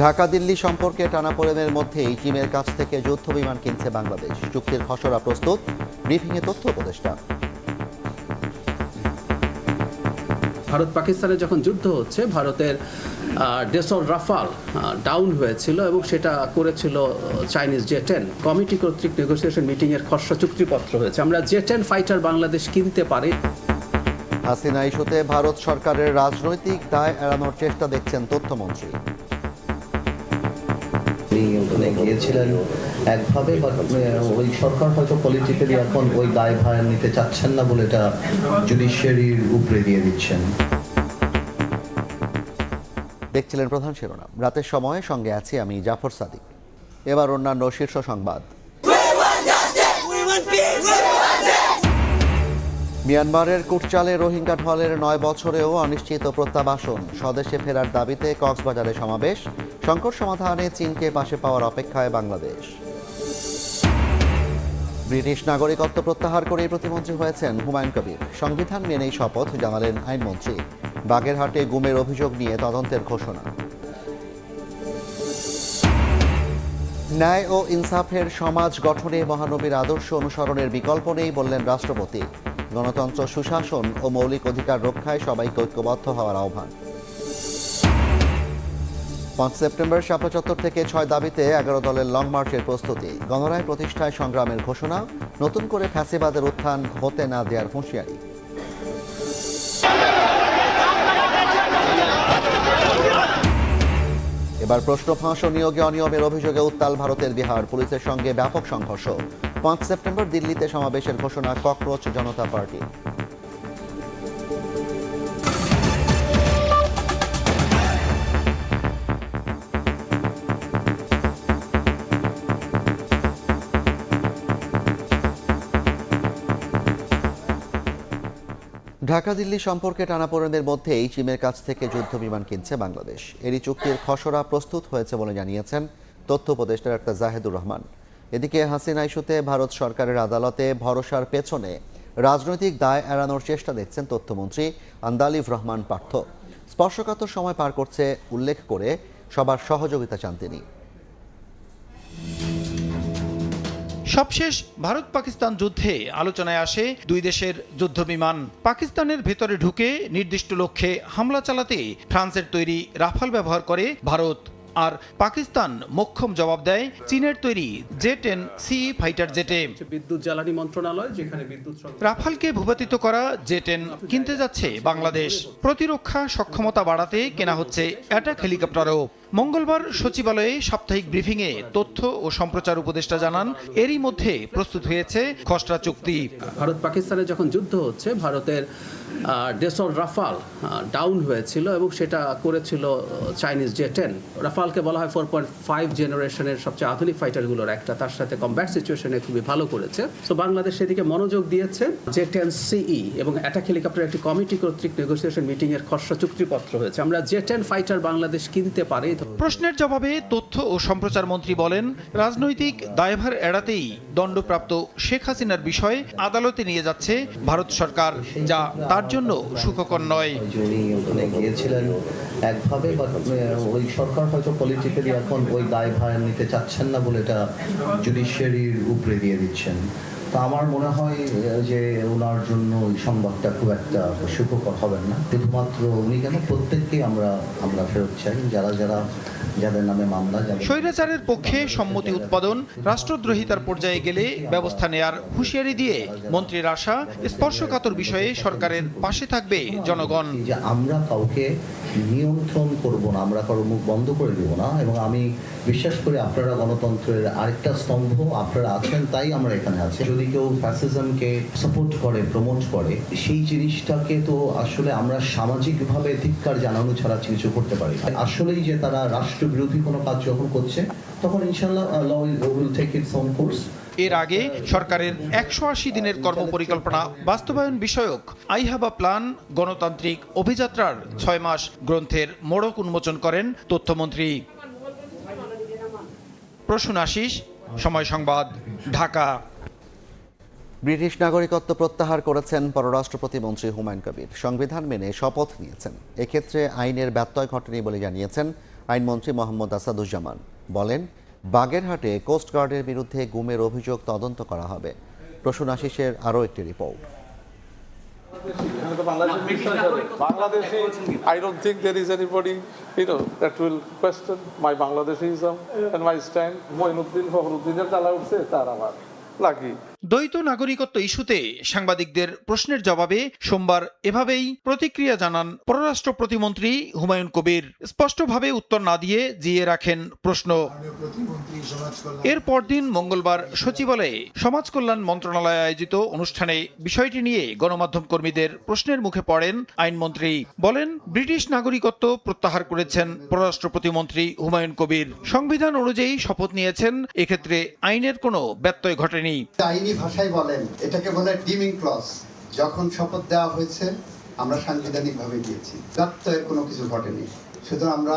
ঢাকা দিল্লি সম্পর্কে টানাপোড়েনের মধ্যেই চীনের কাছ থেকে যুদ্ধ বিমান কিনছে বাংলাদেশ। চুক্তির খসড়া প্রস্তুত, ব্রিফিংয়ে তথ্য উপদেষ্টা। ভারত পাকিস্তানের যখন যুদ্ধ হচ্ছে, ভারতের ডেসল রাফাল ডাউন হয়েছিল এবং সেটা করেছিল চাইনিজ জে-10 কমিটি কর্তৃক নেগোসিয়েশন মিটিংয়ের খসড়া চুক্তিপত্র হয়েছে। আমরা জে-10 ফাইটার বাংলাদেশ কিনতে পারি। হাসিনা ইস্যুতে ভারত সরকারের রাজনৈতিক দায় এড়ানোর চেষ্টা দেখছেন তথ্যমন্ত্রী। গিয়েছিলেন একভাবে, ওই সরকার হয়তো পলিটিক্যালি এখন ওই দায়ভার নিতে চাচ্ছেন না বলে এটা জুডিশিয়ারির উপরে দিয়ে দিচ্ছেন। দেখছিলেন প্রধান শিরোনাম। রাতের সময় সঙ্গে আছি আমি জাফর সাদিক। এবার অন্যান্য শীর্ষ সংবাদ। মিয়ানমারের কুটচালে রোহিঙ্গা ঢলের 9 বছরেও অনিশ্চিত প্রত্যাবাসন। স্বদেশে ফেরার দাবিতে কক্সবাজারে সমাবেশ। সংকট সমাধানে চীনকে পাশে পাওয়ার অপেক্ষায় বাংলাদেশ। ব্রিটিশ নাগরিকত্ব প্রত্যাহার করেই প্রতিমন্ত্রী হয়েছেন হুমায়ুন কবির। সংবিধান মেনেই শপথ, জানালেন আইনমন্ত্রী। বাগেরহাটে গুমের অভিযোগ নিয়ে তদন্তের ঘোষণা। ন্যায় ও ইনসাফের সমাজ গঠনে মহানবীর আদর্শ অনুসরণের বিকল্প নেই বললেন রাষ্ট্রপতি। গণতন্ত্র, সুশাসন ও মৌলিক অধিকার রক্ষায় সবাইকে ঐক্যবদ্ধ হওয়ার আহ্বান। 5 সেপ্টেম্বর শাপলা চত্বর থেকে 6 দাবিতে 11 দলের লং মার্চের প্রস্তুতি। গণরায় প্রতিষ্ঠায় সংগ্রামের ঘোষণা। নতুন করে ফ্যাসিবাদের উত্থান হতে না দেওয়ার হুঁশিয়ারি। এবার প্রশ্ন ফাঁস ও নিয়োগে অনিয়মের অভিযোগে উত্তাল ভারতের বিহার। পুলিশের সঙ্গে ব্যাপক সংঘর্ষ। 5 সেপ্টেম্বর দিল্লিতে সমাবেশের ঘোষণা ককরোচ জনতা পার্টি। ঢাকা দিল্লি সম্পর্কে টানাপোড়েনের মধ্যেই চীনের কাছ থেকে যুদ্ধ বিমান কিনছে বাংলাদেশ। এরই চুক্তির খসড়া প্রস্তুত হয়েছে বলে জানিয়েছেন তথ্য উপদেষ্টা ডাক্তার জাহেদুর রহমান। এদিকে হাসিনা ইস্যুতে ভারত সরকারের আদালতে ভরসার পেছনে রাজনৈতিক দায় এড়ানোর চেষ্টা দেখছেন তথ্যমন্ত্রী আন্দালিব রহমান পার্থ। স্পর্শকাতর সময় পার করছে উল্লেখ করে সবার সহযোগিতা চান তিনি। সবশেষ ভারত পাকিস্তান যুদ্ধে আলোচনায় আসে দুই দেশের যুদ্ধবিমান। পাকিস্তানের ভেতরে ঢুকে নির্দিষ্ট লক্ষ্যে হামলা চালাতে ফ্রান্সের তৈরি রাফাল ব্যবহার করে ভারত, আর পাকিস্তান মোক্ষম জবাব দেয় চীনের তৈরি জে-10 সি ফাইটার জেটে। বিদ্যুৎ জ্বালানি মন্ত্রণালয় যেখানে বিদ্যুৎ রাফালকে ভূপাতিত করা জে-10 কিনতে যাচ্ছে বাংলাদেশ। প্রতিরক্ষা সক্ষমতা বাড়াতে কেনা হচ্ছে অ্যাটাক হেলিকপ্টারও। মঙ্গলবার সচিবালয়ে সাপ্তাহিক ব্রিফিংয়ে তথ্য ও সম্প্রচার উপদেষ্টা জানান, এরই মধ্যে প্রস্তুত হয়েছে খসড়া চুক্তি। ভারত পাকিস্তানের যখন যুদ্ধ হচ্ছে, ভারতের ডেসল রাফাল ডাউন হয়েছিল এবং সেটা করেছিল চাইনিজ জে-10। রাফালকে বলা হয় 4.5 জেনারেশনের সবচেয়ে আধুনিক ফাইটারগুলোর একটা। তার সাথে কমব্যাট সিচুয়েশনে খুবই ভালো করেছে। তো বাংলাদেশ সেদিকে মনোযোগ দিয়েছে। জে-10 সিই এবং অ্যাটাক হেলিকপ্টার একটি কমিটি কর্তৃক নেগোসিয়েশন মিটিংয়ের খসড়া চুক্তিপত্র হয়েছে। আমরা জে-10 ফাইটার বাংলাদেশ কিনতে পারি। প্রশ্নের জবাবে তথ্য ও সম্প্রচার মন্ত্রী বলেন, রাজনৈতিক দায়ভার এড়াতেই দণ্ডপ্রাপ্ত শেখ হাসিনার বিষয় আদালতে নিয়ে যাচ্ছে ভারত সরকার, যা তার জন্য সুখকর নয়। উনি ওখানে গিয়েছিলেন একভাবে, ওই সরকার হয়তো পলিটিক্যালি এখন ওই দায়ভার নিতে চাচ্ছেন না বলে এটা জুডিশিয়ারির উপরে দিয়ে দিচ্ছেন। তা আমার মনে হয় যে ওনার জন্য ওই সংবাদটা খুব একটা সুখকর হবেন না। শুধুমাত্র উনি কেন, প্রত্যেককেই আমরা ফেরত চাই, যাদের নামে মামলা। স্বৈরাচারের পক্ষে সম্মতি উৎপাদন, রাষ্ট্রদ্রোহিতার পর্যায়ে গেলে ব্যবস্থা নেয়ার হুঁশিয়ারি দিয়ে মন্ত্রীর আশা, স্পর্শকাতর বিষয়ে সরকারের পাশে থাকবে জনগণ। যে আমরা কাউকে নিয়ন্ত্রণ করব না, আমরা কারো মুখ বন্ধ করে দেব না, এবং আমি বিশ্বাস করি আপনারা গণতন্ত্রের আরেকটা স্তম্ভ আপনারা আছেন, তাই আমরা এখানে আছি। যদি কেউ ফ্যাসিজমকে সাপোর্ট করে, প্রমোট করে, সেই জিনিসটাকে তো আসলে আমরা সামাজিকভাবে ধিক্কার জানানো ছাড়া কিছু করতে পারি না। আসলেই যে তারা রাষ্ট্রবিরোধী কোনো কাজ যখন করছে, তখন ইনশাআল্লাহ law will take its own course. এর আগে সরকারের 180 দিনের কর্মপরিকল্পনা বাস্তবায়ন বিষয়ক আই হ্যাভ আ প্ল্যান গণতান্ত্রিক অভিযাত্রার 6 মাস গ্রন্থের মোড়ক উন্মোচন করেন তথ্যমন্ত্রী। প্রসূন আশিস, সময় সংবাদ, ঢাকা। ব্রিটিশ নাগরিকত্ব প্রত্যাহার করেছেন পররাষ্ট্র প্রতিমন্ত্রী হুমায়ুন কবির। সংবিধান মেনে শপথ নিয়েছেন। এক্ষেত্রে আইনের ব্যত্যয় ঘটেনি বলে জানিয়েছেন আইনমন্ত্রী মোহাম্মদ আসাদুজ্জামান বলেন, বাগেরহাটে কোস্টগার্ডের বিরুদ্ধে গুমের অভিযোগ তদন্ত করা হবে। প্রসূন আশিসের আরও একটি report. Bangladeshi, I don't think there is anybody, that will question my Bangladeshism and my stand. Moinuddin Fakhruddin-এর জ্বালা উঠছে, তার আমার লাগি। দ্বৈত নাগরিকত্ব ইস্যুতে সাংবাদিকদের প্রশ্নের জবাবে সোমবার এভাবেই প্রতিক্রিয়া জানান পররাষ্ট্র প্রতিমন্ত্রী হুমায়ুন কবির। স্পষ্টভাবে উত্তর না দিয়ে জিয়ে রাখেন প্রশ্ন। এর পরদিন মঙ্গলবার সচিবালয়ে সমাজ কল্যাণ মন্ত্রণালয় আয়োজিত অনুষ্ঠানে বিষয়টি নিয়ে গণমাধ্যম কর্মীদের প্রশ্নের মুখে পড়েন আইনমন্ত্রী। বলেন, ব্রিটিশ নাগরিকত্ব প্রত্যাহার করেছেন পররাষ্ট্র প্রতিমন্ত্রী হুমায়ুন কবির। সংবিধান অনুযায়ী শপথ নিয়েছেন, এক্ষেত্রে আইনের কোনো ব্যত্যয় ঘটেনি। আইনি ভাষায় বলেন, এটাকে বলে ডিমিং ক্লজ। যখন শপথ দেওয়া হয়েছে আমরা সাংবিধানিকভাবে দিয়েছি, ব্যত্যয়ের কোনো কিছু ঘটেনি। সুতরাং আমরা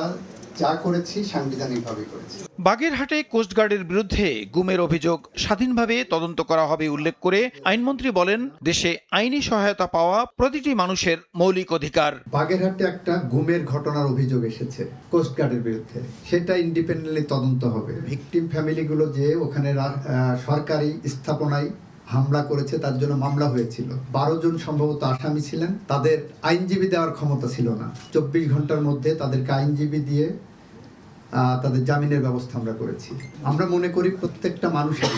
যা করেছি সাংবিধানিকভাবে করেছি। বাগেরহাটে কোস্টগার্ডের বিরুদ্ধে গুমের অভিযোগ স্বাধীনভাবে তদন্ত করা হবে উল্লেখ করে আইনমন্ত্রী বলেন, দেশে আইনি সহায়তা পাওয়া প্রতিটি মানুষের মৌলিক অধিকার। বাগেরহাটে একটা গুমের ঘটনার অভিযোগ এসেছে কোস্টগার্ডের বিরুদ্ধে, সেটা ইন্ডিপেন্ডেন্টলি তদন্ত হবে। ভিকটিম ফ্যামিলিগুলো যে ওখানে সরকারি স্থাপনায় হামলা করেছে তার জন্য মামলা হয়েছিল। 12 জন সম্ভবত আসামি ছিলেন, তাদের আইনজীবী দেওয়ার ক্ষমতা ছিল না। 24 ঘন্টার মধ্যে তাদেরকে আইনজীবী দিয়ে তাদের জামিনের ব্যবস্থা আমরা করেছি। আমরা মনে করি প্রত্যেকটা মানুষের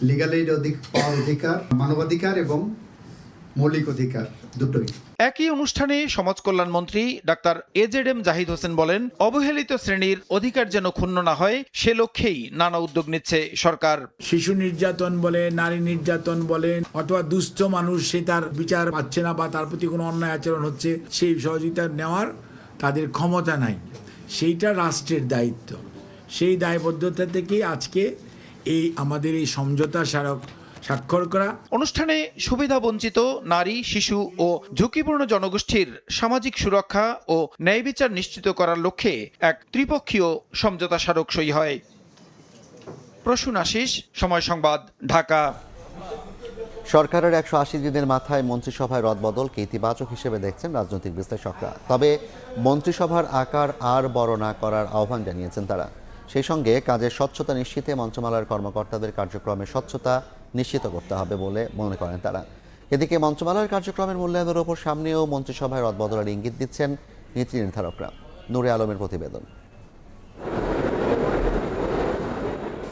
লিগ্যাল এইড পাওয়ার অধিকার, মানবাধিকার এবং মৌলিক অধিকার দুটোই। একই অনুষ্ঠানে সমাজ কল্যাণ মন্ত্রী ডাক্তার AZM জাহিদ হোসেন বলেন, অবহেলিত শ্রেণীর অধিকার যেন ক্ষুণ্ণ না হয় সে লক্ষ্যেই নানা উদ্যোগ নিচ্ছে সরকার। শিশু নির্যাতন বলে, নারী নির্যাতন বলেন, অথবা দুস্থ মানুষ সে তার বিচার পাচ্ছে না বা তার প্রতি কোনো অন্যায় আচরণ হচ্ছে, সেই সহযোগিতা নেওয়ার তাদের ক্ষমতা নাই। সেইটা রাষ্ট্রের দায়িত্ব। সেই দায়বদ্ধতা থেকেই আজকে আমাদের এই সমঝোতা স্মারক স্বাক্ষর করা। অনুষ্ঠানে সুবিধা বঞ্চিত নারী, শিশু ও ঝুঁকিপূর্ণ জনগোষ্ঠীর সামাজিক সুরক্ষা ও ন্যায় বিচার নিশ্চিত করার লক্ষ্যে এক ত্রিপক্ষীয় সমঝোতা স্মারক সই হয়। প্রসূন আশিস, সময় সংবাদ, ঢাকা। সরকারের 180 দিনের মাথায় মন্ত্রিসভায় রদবদলকে ইতিবাচক হিসেবে দেখছেন রাজনৈতিক বিশ্লেষকরা। তবে মন্ত্রিসভার আকার আর বড় না করার আহ্বান জানিয়েছেন তারা। সেই সঙ্গে কাজের স্বচ্ছতা নিশ্চিতে মন্ত্রণালয়ের কর্মকর্তাদের কার্যক্রমের স্বচ্ছতা নিশ্চিত করতে হবে বলে মনে করেন তারা। এদিকে মন্ত্রণালয়ের কার্যক্রমের মূল্যায়নের ওপর সামনেও মন্ত্রিসভায় রদবদলের ইঙ্গিত দিচ্ছেন নীতি নির্ধারকরা। নূরে আলমের প্রতিবেদন।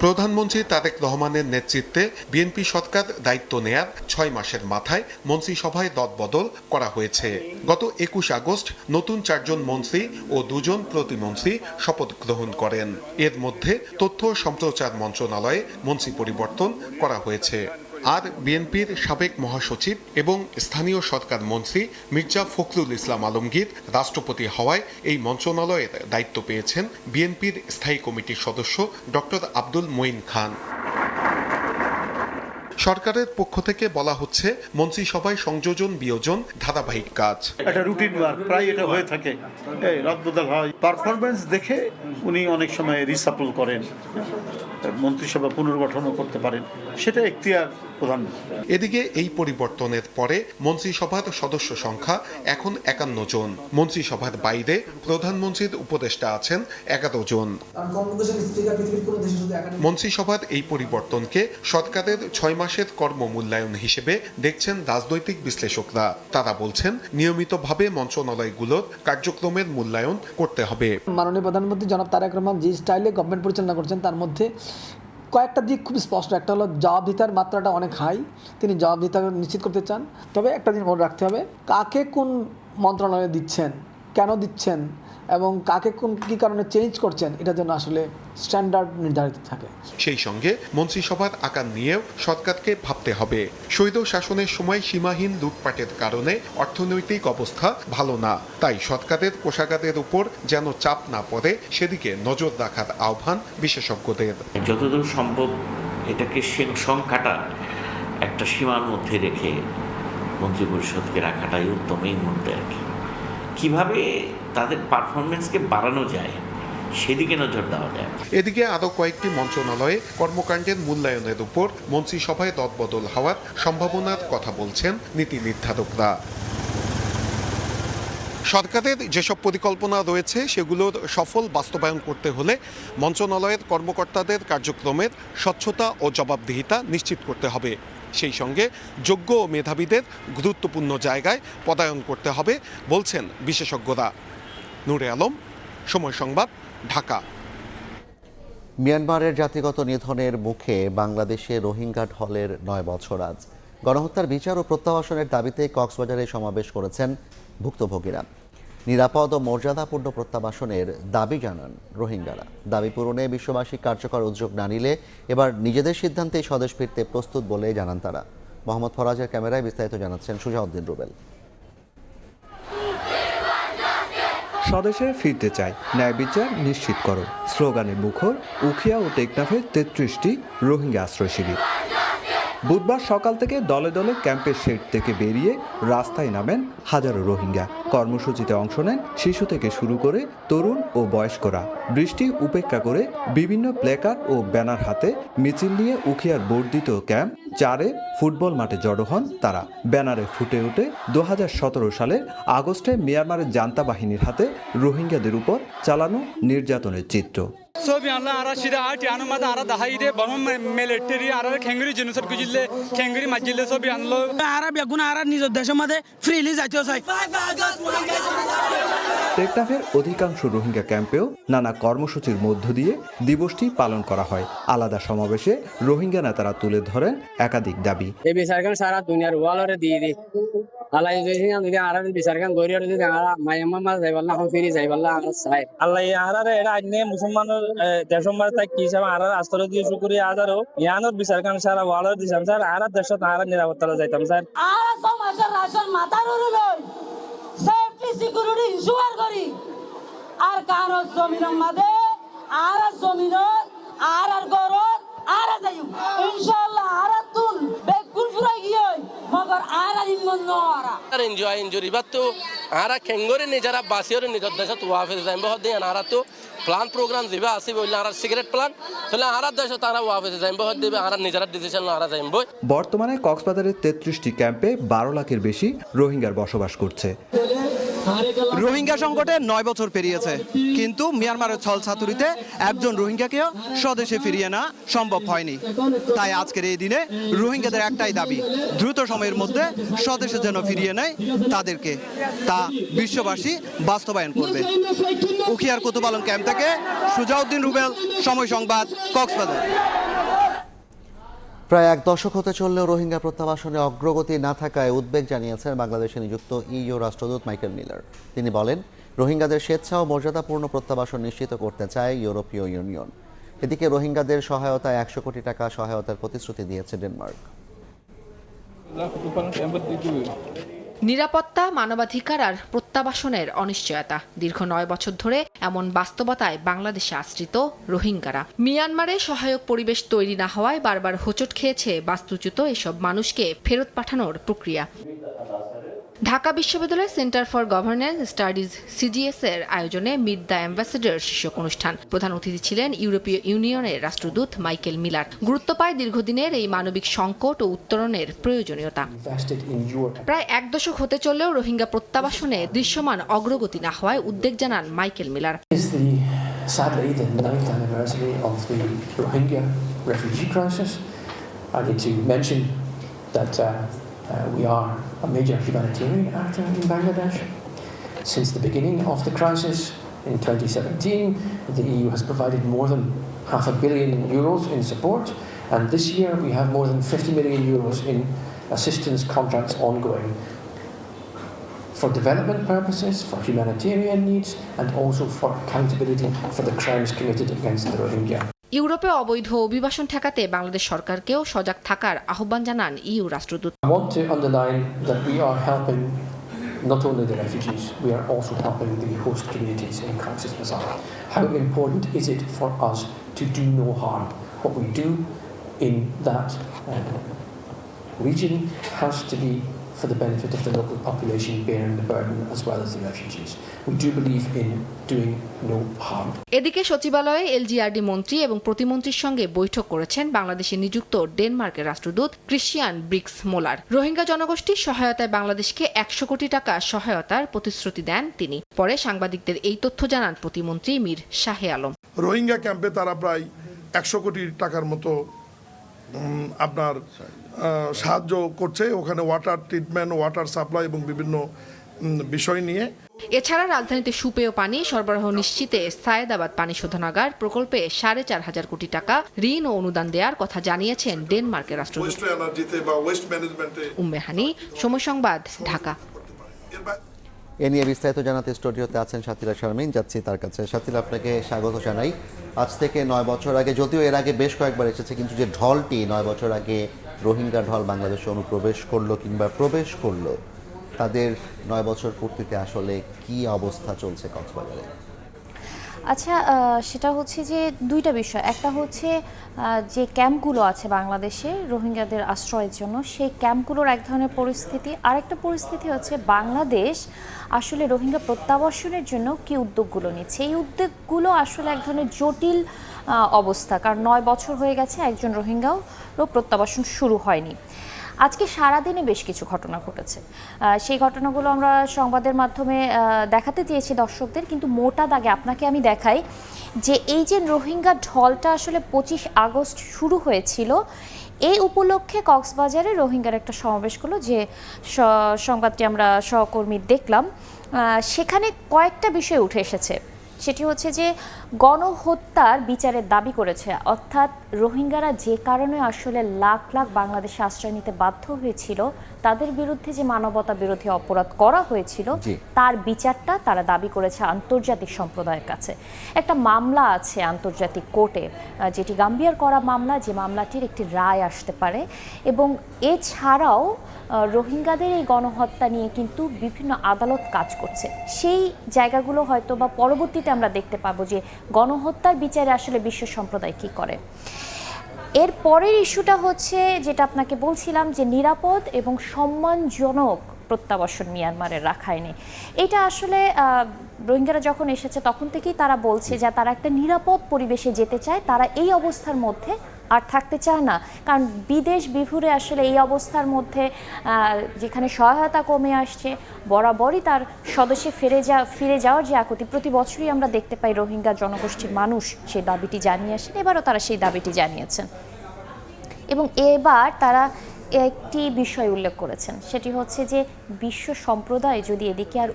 প্রধানমন্ত্রী তারেক রহমানের নেতৃত্বে বিএনপি সরকার দায়িত্ব নেয়ার 6 মাসের মাথায় মন্ত্রিসভায় রদবদল করা হয়েছে। গত 21 আগস্ট নতুন 4 জন মন্ত্রী ও 2 জন প্রতিমন্ত্রী শপথ গ্রহণ করেন। এর মধ্যে তথ্য সম্প্রচার মন্ত্রণালয়ে মন্ত্রী পরিবর্তন করা হয়েছে। আর বিএনপির সাবেক মহাসচিব এবং স্থানীয় সরকার মন্ত্রী মির্জা ফখরুল ইসলাম আলমগীর রাষ্ট্রপতি হওয়ায় এই মন্ত্রণালয়ের দায়িত্ব পেয়েছেন বিএনপির স্থায়ী কমিটির সদস্য ডক্টর আব্দুল মঈন খান। সরকারের পক্ষ থেকে বলা হচ্ছে, মন্ত্রিসভায় সংযোজন বিয়োজন ধারাবাহিক কাজ। এটা রুটিন ওয়ার্ক, প্রায় এটা হয়ে থাকে, রদবদল হয়। পারফরমেন্স দেখে উনি অনেক সময় রিসাপল করেন, মন্ত্রিসভা পুনর্গঠনও করতে পারেন, সেটা এখতিয়ার প্রধানমন্ত্রী। এদিকে এই পরিবর্তনের পরে মন্ত্রিসভার সদস্য সংখ্যা এখন 51 জন। মন্ত্রিসভার বাইরে প্রধানমন্ত্রীর উপদেষ্টা আছেন 11 জন। মন্ত্রিসভার এই পরিবর্তনকে সরকারের 6 মাসের কর্ম মূল্যায়ন হিসেবে দেখছেন রাজনৈতিক বিশ্লেষকরা। তারা বলছেন, নিয়মিতভাবে মন্ত্রণালয়গুলোর কার্যক্রমের মূল্যায়ন করতে হবে। মাননীয় প্রধানমন্ত্রী জনাব তারেক রহমান যে স্টাইলে গভর্নমেন্ট পরিচালনা করছেন তার মধ্যে কয়েকটা দিক খুব স্পষ্ট। একটা হলো জবাবদিহিতার মাত্রাটা অনেক হাই, তিনি জবাবদিহিতা নিশ্চিত করতে চান। তবে একটা জিনিস মনে রাখতে হবে, কাকে কোন মন্ত্রণালয়ে দিচ্ছেন, কেন দিচ্ছেন এবং কাকে কোন কী কারণে চেঞ্জ করছেন, এটার জন্য আসলে স্ট্যান্ডার্ড নির্ধারিত থাকে। সেই সঙ্গে মন্ত্রিসভার আকার নিয়েও সরকারকে ভাবতে হবে। স্বৈর শাসনের সময় সীমাহীন লুটপাটের কারণে অর্থনৈতিক অবস্থা ভালো না, তাই সরকারের কোষাগারের উপর যেন চাপ না পড়ে সেদিকে নজর রাখার আহ্বান বিশেষজ্ঞদের। যতদূর সম্ভব এটাকে সংখ্যাটা একটা সীমার মধ্যে রেখে মন্ত্রিপরিষদকে রাখাটাই উত্তম। এই মুহূর্তে আর কি কীভাবে তাদের পারফরমেন্সকে বাড়ানো যায় সেদিকে নজর দেওয়া যায়। এদিকে আরও কয়েকটি মন্ত্রণালয়ে কর্মকাণ্ডের মূল্যায়নের উপর মন্ত্রিসভায় রদবদল হওয়ার সম্ভাবনার কথা বলছেন নীতি নির্ধারকরা। সরকারের যেসব পরিকল্পনা রয়েছে সেগুলোর সফল বাস্তবায়ন করতে হলে মন্ত্রণালয়ের কর্মকর্তাদের কার্যক্রমের স্বচ্ছতা ও জবাবদিহিতা নিশ্চিত করতে হবে। সেই সঙ্গে যোগ্য ও মেধাবীদের গুরুত্বপূর্ণ জায়গায় পদায়ন করতে হবে বলছেন বিশেষজ্ঞরা। নূরে আলম, সময় সংবাদ, ঢাকা। মিয়ানমারের জাতিগত নিধনের মুখে বাংলাদেশে রোহিঙ্গা ঢলের ৯ বছর আজ। গণহত্যার বিচার ও প্রত্যাবাসনের দাবিতে কক্সবাজারে সমাবেশ করেছেন ভুক্তভোগীরা। নিরাপদ ও মর্যাদাপূর্ণ প্রত্যাবাসনের দাবি জানান রোহিঙ্গারা। দাবি পূরণে বিশ্ববাসী কার্যকর উদ্যোগ না নিলে এবার নিজেদের সিদ্ধান্তেই স্বদেশ ফিরতে প্রস্তুত বলে জানান তারা। মোহাম্মদ ফরাজের ক্যামেরায় বিস্তারিত জানাচ্ছেন সুজাউদ্দিন রুবেল। স্বদেশে ফিরতে চায়, ন্যায় বিচার নিশ্চিত করো স্লোগানে মুখর উখিয়া ও টেকনাফের ৩৩টি রোহিঙ্গা আশ্রয় শিবির। বুধবার সকাল থেকে দলে দলে ক্যাম্পের শেড থেকে বেরিয়ে রাস্তায় নামেন হাজারো রোহিঙ্গা। কর্মসূচিতে অংশ নেন শিশু থেকে শুরু করে তরুণ ও বয়স্করা। বৃষ্টি উপেক্ষা করে বিভিন্ন প্লেকার্ড ও ব্যানার হাতে মিছিল নিয়ে উখিয়ার বর্ধিত ক্যাম্প ৪-এ ফুটবল মাঠে জড়ো হন তারা। ব্যানারে ফুটে ওঠে ২০১৭ সালের আগস্টে মিয়ানমারের জান্তা বাহিনীর হাতে রোহিঙ্গাদের উপর চালানো নির্যাতনের চিত্র। sobi alla ara shida ati anamada ara dahaide bonom military ara khengri jinusar kujille khengri majille sobi anlo ara beguna ara নিজের দেশের মধ্যে ফ্রিলি যাইতে চাই। টেকনাফের অধিকাংশ রোহিঙ্গা ক্যাম্পেও নানা কর্মসূচির মধ্য দিয়ে দিবসটি পালন করা হয়। আলাদা সমাবেশে রোহিঙ্গা নেতারা তুলে ধরেন একাধিক দাবি। এই বিচারখান সারা দুনিয়ার ওয়ালরে দিয়ে দি আল্লাহ যদি আর বিচারখান গরিয়র যদি আরা মায়ামা মাছ যাইবাল্লা এখন ফিরি যাইবাল্লা আর চাই আল্লাহ আরারে এরা আইনে মুসলমানের দেশম্বার তাই কি হিসাবে আরার আস্তর দিয়ে শুকুরি আদারও ইয়ানোর বিচারখান সারা ওয়ালর দিছাম স্যার আরা দেশত আরা নিরাপত্তা যাইতাম স্যার আরা সমাজের রাশন মাথার উপরে লই সেফটি সিকিউরিটি ইনশিওর করি আর কারো জমিনের মাঝে আর জমিনের আর গরর আর যাইও ইনশাআল্লাহ আর তুল বেকুল ফুরাই গিয়ে মগর আর ইমন নরা আর এনজয় ইনজুরি বাতো আর খেঙ্গরে নিজরা বাসিয়র নিজর দেশত ওয়াফে যাইব হদে আর তো প্ল্যান প্রোগ্রাম দিবা আসি বইলা আর সিগারেট প্ল্যান তাহলে আর দেশত তারা ওয়াফে যাইব হদে আর নিজরা ডিসিশন আর যাইব। বর্তমানে কক্সবাজারের ৩৩টি ক্যাম্পে ১২ লাখের বেশি রোহিঙ্গার বসবাস করছে। রোহিঙ্গা সংকটে ৯ বছর পেরিয়েছে, কিন্তু মিয়ানমারের ছলছাতুরিতে একজন রোহিঙ্গাকেও স্বদেশে ফিরিয়ে না সম্ভব হয়নি। তাই আজকের এই দিনে রোহিঙ্গাদের একটাই দাবি, দ্রুত সময়ের মধ্যে স্বদেশে যেন ফিরিয়ে নেয় তাদেরকে। তা বিশ্ববাসী বাস্তবায়ন করবে। উখিয়ার কুতুবালং ক্যাম্প থেকে সুজাউদ্দিন রুবেল, সময় সংবাদ, কক্সবাজার। প্রায় এক দশক হতে চললেও রোহিঙ্গা প্রত্যাবাসনে অগ্রগতি না থাকায় উদ্বেগ জানিয়েছেন বাংলাদেশে নিযুক্ত ইইউ রাষ্ট্রদূত মাইকেল মিলার। তিনি বলেন, রোহিঙ্গাদের স্বেচ্ছা ও মর্যাদাপূর্ণ প্রত্যাবাসন নিশ্চিত করতে চায় ইউরোপীয় ইউনিয়ন। এদিকে রোহিঙ্গাদের সহায়তায় ১০০ কোটি টাকা সহায়তার প্রতিশ্রুতি দিয়েছে ডেনমার্ক। নিরাপত্তা, মানবাধিকার আর প্রত্যাবাসনের অনিশ্চয়তা, দীর্ঘ ৯ বছর ধরে এমন বাস্তবতায় বাংলাদেশে আশ্রিত রোহিঙ্গারা। মিয়ানমারে সহায়ক পরিবেশ তৈরি না হওয়ায় বারবার হোঁচট খেয়েছে বাস্তুচ্যুত এসব মানুষকে ফেরত পাঠানোর প্রক্রিয়া। ঢাকা বিশ্ববিদ্যালয় centre for governance studies CGS এর আয়োজনে মিট দ্য অ্যাম্বাসেডর শীর্ষক অনুষ্ঠান। প্রধান অতিথি ছিলেন ইউরোপীয় ইউনিয়নের রাষ্ট্রদূত মাইকেল মিলার। গুরুত্ব পায় দীর্ঘদিনের এই মানবিক সংকট ও উত্তরণের প্রয়োজনীয়তা। প্রায় এক দশক হতে চললেও রোহিঙ্গা প্রত্যাবাসনে দৃশ্যমান অগ্রগতি না হওয়ায় উদ্বেগ জানান Michael Miller. Sadly, the 9th anniversary of the Rohingya refugee crisis. I need to mention that we are a major humanitarian actor in Bangladesh. Since the beginning of the crisis in 2017, the EU has provided more than €500 million in support, and this year we have more than €50 million in assistance contracts ongoing for development purposes, for humanitarian needs, and also for accountability for the crimes committed against the Rohingya. ইউরোপে অবৈধ অভিবাসন ঠেকাতে বাংলাদেশ সরকারকেও সজাগ থাকার আহ্বান জানান EU রাষ্ট্রদূত। I want to underline that we are helping not only the refugees, we are also helping the host communities in crisis Bazaar. How important is it for us to do no harm? What we do in that region has to be for the benefit of the local population bearing the burden as well as the refugees. We do believe in doing no harm. এদিকে সচিবালয়ে LGRD মন্ত্রী এবং প্রতিমন্ত্রীর সঙ্গে বৈঠক করেছেন বাংলাদেশে নিযুক্ত ডেনমার্কের রাষ্ট্রদূত ক্রিশ্চিয়ান ব্রিক্স মোলার। রোহিঙ্গা জনগোষ্ঠীর সহায়তায় বাংলাদেশকে 100 কোটি টাকা সহায়তার প্রতিশ্রুতি দেন তিনি। পরে সাংবাদিকদের এই তথ্য জানান প্রতিমন্ত্রী মীর শাহে আলম। রোহিঙ্গা ক্যাম্পে তারা প্রায় 100 কোটি টাকার মতো আপনার সাহায্য করছে, ওখানে ওয়াটার ট্রিটমেন্ট, ওয়াটার সাপ্লাই এবং বিভিন্ন বিষয় নিয়ে। এছাড়া রাজধানীতে সুপেয় পানি সরবরাহ নিশ্চিতে সায়েদাবাদ পানি শোধনাগার প্রকল্পে 4.5 কোটি টাকা ঋণ ও অনুদান দেওয়ার কথা জানিয়েছেন ডেনমার্কের রাষ্ট্রদূত। উম্মে হানি, সময় সংবাদ, ঢাকা। এ নিয়ে বিস্তারিত জানাতে স্টুডিওতে আছেন সাথীরা শারমিন, যাচ্ছি তার কাছে। সাথীরা, আপনাকে স্বাগত জানাই। আজ থেকে 9 বছর আগে, যদিও এর আগে বেশ কয়েকবার এসেছে, কিন্তু যে ঢলটি 9 বছর আগে রোহিঙ্গা ঢল বাংলাদেশে অনুপ্রবেশ করলো কিংবা প্রবেশ করলো, তাদের 9 বছর পূর্তিতে আসলে কি অবস্থা চলছে কক্সবাজারে? আচ্ছা, সেটা হচ্ছে যে দুইটা বিষয়। একটা হচ্ছে যে ক্যাম্পগুলো আছে বাংলাদেশে রোহিঙ্গাদের আশ্রয়ের জন্য, সেই ক্যাম্পগুলোর এক ধরনের পরিস্থিতি। আরেকটা পরিস্থিতি হচ্ছে বাংলাদেশ আসলে রোহিঙ্গা প্রত্যাবাসনের জন্য কি উদ্যোগগুলো নিচ্ছে। এই উদ্যোগগুলো আসলে এক ধরনের জটিল অবস্থা, কারণ 9 বছর হয়ে গেছে একজন রোহিঙ্গাও প্রত্যাবাসন শুরু হয়নি। আজকে সারাদিনে বেশ কিছু ঘটনা ঘটেছে, সেই ঘটনাগুলো আমরা সংবাদের মাধ্যমে দেখাতে চেয়েছি দর্শকদের, কিন্তু মোটা দাগে আপনাকে আমি দেখাই যে এই যে রোহিঙ্গা ঢলটা আসলে 25 আগস্ট শুরু হয়েছিল, এই উপলক্ষে কক্সবাজারে রোহিঙ্গার একটা সমাবেশ করলো, যে সংবাদটি আমরা সহকর্মী দেখলাম। সেখানে কয়েকটা বিষয় উঠে এসেছে। সেটি হচ্ছে যে গণহত্যার বিচারের দাবি করেছে, অর্থাৎ রোহিঙ্গারা যে কারণে আসলে লাখ লাখ বাংলাদেশে আশ্রয় নিতে বাধ্য হয়েছিল, তাদের বিরুদ্ধে যে মানবতা বিরোধী অপরাধ করা হয়েছিল তার বিচারটা তারা দাবি করেছে আন্তর্জাতিক সম্প্রদায়ের কাছে। একটা মামলা আছে আন্তর্জাতিক কোর্টে, যেটি গাম্বিয়ার করা মামলা, যে মামলাটির একটি রায় আসতে পারে। এবং এছাড়াও রোহিঙ্গাদের এই গণহত্যা নিয়ে কিন্তু বিভিন্ন আদালত কাজ করছে। সেই জায়গাগুলো হয়তো বা পরবর্তীতে আমরা দেখতে পাবো যে গণহত্যার বিচারে আসলে বিশ্ব সম্প্রদায় কী করে। এর পরের ইস্যুটা হচ্ছে যেটা আপনাকে বলছিলাম, যে নিরাপদ এবং সম্মানজনক প্রত্যাবাসন মিয়ানমারের রাখাইনে। এটা আসলে রোহিঙ্গারা যখন এসেছে তখন থেকেই তারা বলছে যে তারা একটা নিরাপদ পরিবেশে যেতে চায়, তারা এই অবস্থার মধ্যে আর থাকতে চায় না। কারণ বিদেশ বিভুরে আসলে এই অবস্থার মধ্যে যেখানে সহায়তা কমে আসছে, বরাবরই তার স্বদেশে ফিরে যাওয়ার যে আকুতি প্রতি বছরই আমরা দেখতে পাই, রোহিঙ্গা জনগোষ্ঠীর মানুষ সেই দাবিটি জানিয়ে আসেন। এবারও তারা সেই দাবিটি জানিয়েছেন এবং এবার তারা একটি বিষয় উল্লেখ করেছেন, সেটি হচ্ছে যে বিশ্ব সম্প্রদায় যদি এদিকে আর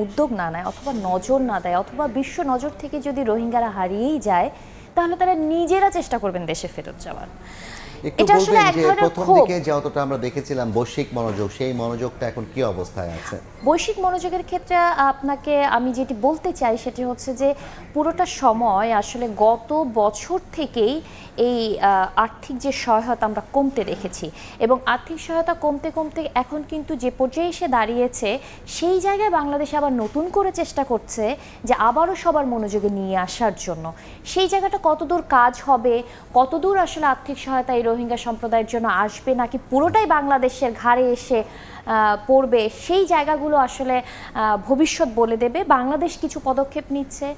উদ্যোগ না নেয় অথবা নজর না দেয়, অথবা বিশ্ব নজর থেকে যদি রোহিঙ্গারা হারিয়েই যায়, তাহলে তারা নিজেরা চেষ্টা করবেন দেশে ফেরত যাওয়ার। একটু বলবেন যে প্রথম দিকে যতটা আমরা দেখেছিলাম বৈশ্বিক মনোযোগ, সেই মনোযোগটা এখন কি অবস্থায় আছে? বৈশ্বিক মনোযোগের ক্ষেত্রে আপনাকে আমি যেটি বলতে চাই সেটি হচ্ছে যে পুরোটা সময় আসলে গত বছর থেকেই এই আর্থিক যে সহায়তা আমরা কমতে দেখেছি, এবং আর্থিক সহায়তা কমতে কমতে এখন কিন্তু যে পর্যায়ে এসে দাঁড়িয়েছে, সেই জায়গায় বাংলাদেশ আবার নতুন করে চেষ্টা করছে যে আবারও সবার মনোযোগে নিয়ে আসার জন্য। সেই জায়গাটা কতদূর কাজ হবে, কতদূর আসলে আর্থিক সহায়তা এই রোহিঙ্গা সম্প্রদায়ের জন্য আসবে, নাকি পুরোটাই বাংলাদেশের ঘাড়ে এসে পড়বে, সেই জায়গাগুলো আসলে ভবিষ্যৎ বলে দেবে। বাংলাদেশ কিছু পদক্ষেপ নিচ্ছে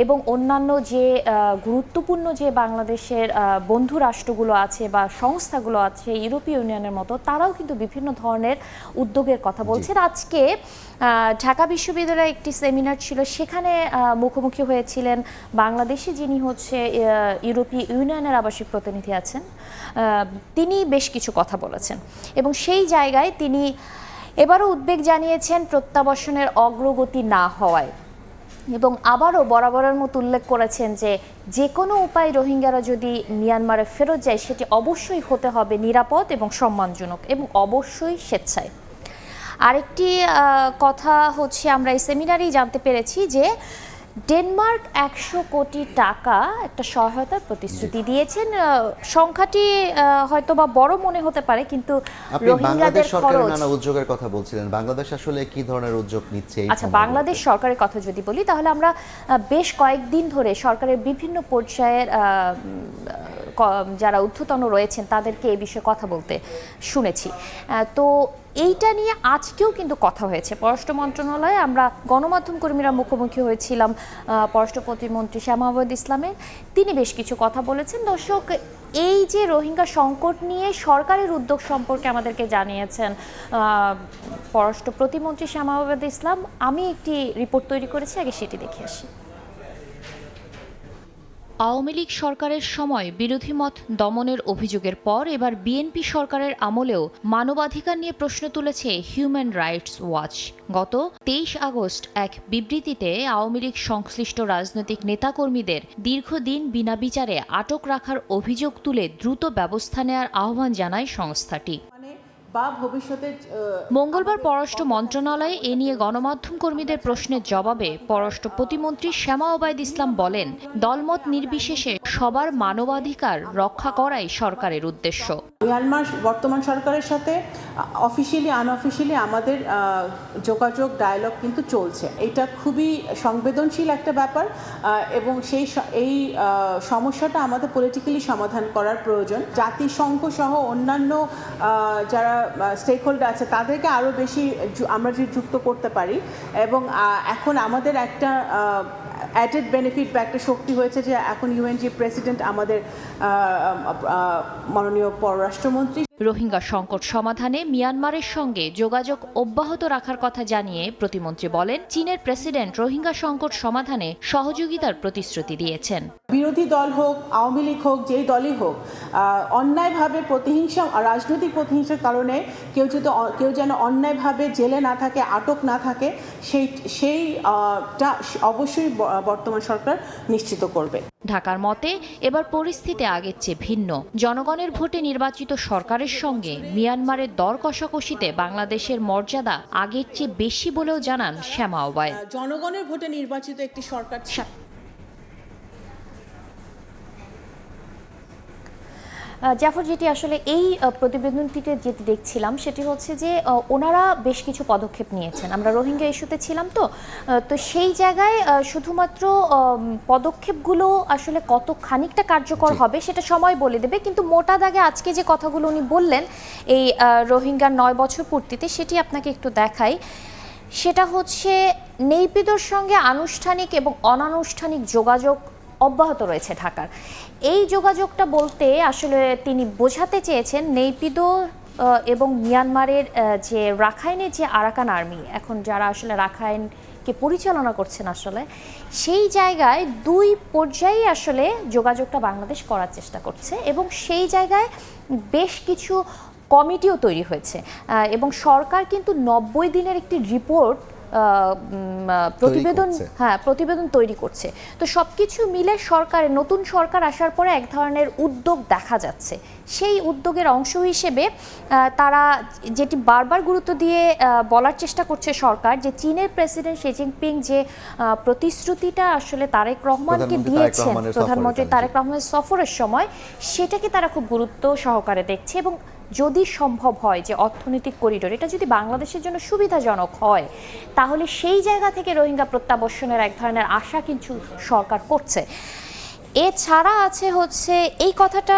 এবং অন্যান্য যে গুরুত্বপূর্ণ যে বাংলাদেশের বন্ধু রাষ্ট্রগুলো আছে বা সংস্থাগুলো আছে, ইউরোপীয় ইউনিয়নের মতো, তারাও কিন্তু বিভিন্ন ধরনের উদ্যোগের কথা বলছেন। আজকে ঢাকা বিশ্ববিদ্যালয়ে একটি সেমিনার ছিল, সেখানে মুখোমুখি হয়েছিলেন বাংলাদেশে যিনি হচ্ছে ইউরোপীয় ইউনিয়নের আবাসিক প্রতিনিধি আছেন, তিনি বেশ কিছু কথা বলেছেন এবং সেই জায়গায় তিনি এবারও উদ্বেগ জানিয়েছেন প্রত্যাবাসনের অগ্রগতি না হওয়ায়, এবং আবারও বরাবরের মতো উল্লেখ করেছেন যে কোনো উপায় রোহিঙ্গারা যদি মিয়ানমারে ফেরত যায়, সেটি অবশ্যই হতে হবে নিরাপদ এবং সম্মানজনক এবং অবশ্যই স্বেচ্ছায়। আরেকটি কথা হচ্ছে আমরা এই সেমিনারেই জানতে পেরেছি যে ডেনমার্ক 100 কোটি টাকা একটা সহায়তার প্রতিশ্রুতি দিয়েছেন। সংখ্যাটি হয়তো বা বড় মনে হতে পারে, কিন্তু রোহিঙ্গাদের সরকারের নানা উদ্যোগের কথা বলছিলেন, বাংলাদেশ আসলে কি ধরনের উদ্যোগ নিচ্ছে? আচ্ছা, বাংলাদেশ সরকারের কথা যদি বলি, তাহলে আমরা বেশ কয়েকদিন ধরে সরকারের বিভিন্ন পর্যায়ের যারা ঊর্ধ্বতন রয়েছেন তাদেরকে এই বিষয়ে কথা বলতে শুনেছি। তো এইটা নিয়ে আজকেও কিন্তু কথা হয়েছে পররাষ্ট্র মন্ত্রণালয়ে। আমরা গণমাধ্যম কর্মীরা মুখোমুখি হয়েছিলাম পররাষ্ট্র প্রতিমন্ত্রী শামাওয়াত ইসলামের, তিনি বেশ কিছু কথা বলেছেন। দর্শক, এই যে রোহিঙ্গা সংকট নিয়ে সরকারের উদ্যোগ সম্পর্কে আমাদেরকে জানিয়েছেন পররাষ্ট্র প্রতিমন্ত্রী শামাওয়াত ইসলাম। আমি একটি রিপোর্ট তৈরি করেছি, আগে সেটি দেখে আসি। আওয়ামী লীগ সরকারের সময় বিরোধী মত দমনের অভিযোগের পর এবার বিএনপি সরকারের আমলেও মানবাধিকার নিয়ে প্রশ্ন তুলেছে হিউম্যান রাইটস ওয়াচ। গত 23 আগস্ট এক বিবৃতিতে আওয়ামী লীগ সংশ্লিষ্ট রাজনৈতিক নেতাকর্মীদের দীর্ঘদিন বিনা বিচারে আটক রাখার অভিযোগ তুলে দ্রুত ব্যবস্থা নেওয়ার আহ্বান জানায় সংস্থাটি। মঙ্গলবার পররাষ্ট্র মন্ত্রণালয়ে এ নিয়ে গণমাধ্যম কর্মীদের প্রশ্নের জবাবে পররাষ্ট্র প্রতিমন্ত্রী শামাওয়াত ইসলাম বলেন, দলমত নির্বিশেষে সবার মানবাধিকার রক্ষা করাই সরকারের উদ্দেশ্য। মিয়ানমার বর্তমান সরকারের সাথে অফিসিয়ালি আনঅফিসিয়ালি আমাদের যোগাযোগ ডায়ালগ কিন্তু চলছে। এটা খুবই সংবেদনশীল একটা ব্যাপার এবং এই সমস্যাটা আমাদের পলিটিক্যালি সমাধান করার প্রয়োজন। জাতিসংঘ সহ অন্যান্য যারা স্টেক হোল্ডার আছে তাদেরকে আরও বেশি আমরা যদি যুক্ত করতে পারি, এবং এখন আমাদের একটা অ্যাডেড বেনিফিট বা একটা শক্তি হয়েছে যে এখন ইউএনজি প্রেসিডেন্ট আমাদের মাননীয় পররাষ্ট্রমন্ত্রী। রোহিঙ্গা সংকট সমাধানে মিয়ানমারের সঙ্গে যোগাযোগ অব্যাহত রাখার কথা জানিয়ে প্রতিমন্ত্রী বলেন, চীনের প্রেসিডেন্ট রোহিঙ্গা সংকট সমাধানে সহযোগিতার প্রতিশ্রুতি দিয়েছেন। বিরোধী দল হোক, আওয়ামী লীগ হোক, যেই দলই হোক, অন্যায়ভাবে প্রতিহিংসা, রাজনৈতিক প্রতিহিংসার কারণে কেউ যেন অন্যায়ভাবে জেলে না থাকে, আটক না থাকে, সেইটা অবশ্যই বর্তমান সরকার নিশ্চিত করবে। ঢাকার মতে এবার পরিস্থিতি আগের চেয়ে ভিন্ন। জনগণের ভোটে নির্বাচিত সরকারের সঙ্গে মিয়ানমারের দর কষাকষিতে বাংলাদেশের মর্যাদা আগের চেয়ে বেশি বলেও জানান শামাওয়াত। জনগণের ভোটে নির্বাচিত একটি সরকার জাফর, যেটি আসলে এই প্রতিবেদনটিতে যেটি দেখছিলাম সেটি হচ্ছে যে ওনারা বেশ কিছু পদক্ষেপ নিয়েছেন। আমরা রোহিঙ্গা ইস্যুতে ছিলাম, তো সেই জায়গায় শুধুমাত্র পদক্ষেপগুলো আসলে কত খানিকটা কার্যকর হবে সেটা সময় বলে দেবে, কিন্তু মোটা দাগে আজকে যে কথাগুলো উনি বললেন এই রোহিঙ্গার 9 বছর পূর্তিতে, সেটি আপনাকে একটু দেখাই। সেটা হচ্ছে নেপিদোর সঙ্গে আনুষ্ঠানিক এবং অনানুষ্ঠানিক যোগাযোগ অব্যাহত রয়েছে ঢাকার। এই যোগাযোগটা বলতে আসলে তিনি বোঝাতে চেয়েছেন নেপিদো এবং মিয়ানমারের যে রাখাইনের যে আরাকান আর্মি, এখন যারা আসলে রাখাইনকে পরিচালনা করছেন, আসলে সেই জায়গায় 2 পর্যায়ে আসলে যোগাযোগটা বাংলাদেশ করার চেষ্টা করছে, এবং সেই জায়গায় বেশ কিছু কমিটিও তৈরি হয়েছে, এবং সরকার কিন্তু 90 দিনের একটি রিপোর্ট প্রতিবেদন তৈরি করছে। তো সবকিছু মিলে নতুন সরকার আসার পরে এক ধরনের উদ্যোগ দেখা যাচ্ছে। সেই উদ্যোগের অংশ হিসেবে তারা যেটি বারবার গুরুত্ব দিয়ে বলার চেষ্টা করছে সরকার, যে চীনের প্রেসিডেন্ট শি জিনপিং যে প্রতিশ্রুতিটা আসলে তারেক রহমানকে দিয়েছেন প্রধানমন্ত্রী তারেক রহমানের সফরের সময়, সেটাকে তারা খুব গুরুত্ব সহকারে দেখছে, এবং যদি সম্ভব হয় যে অর্থনৈতিক করিডোর এটা যদি বাংলাদেশের জন্য সুবিধাজনক হয়, তাহলে সেই জায়গা থেকে রোহিঙ্গা প্রত্যাবর্ষণের এক ধরনের আশা কিন্তু সরকার করছে। এছাড়া আছে হচ্ছে এই কথাটা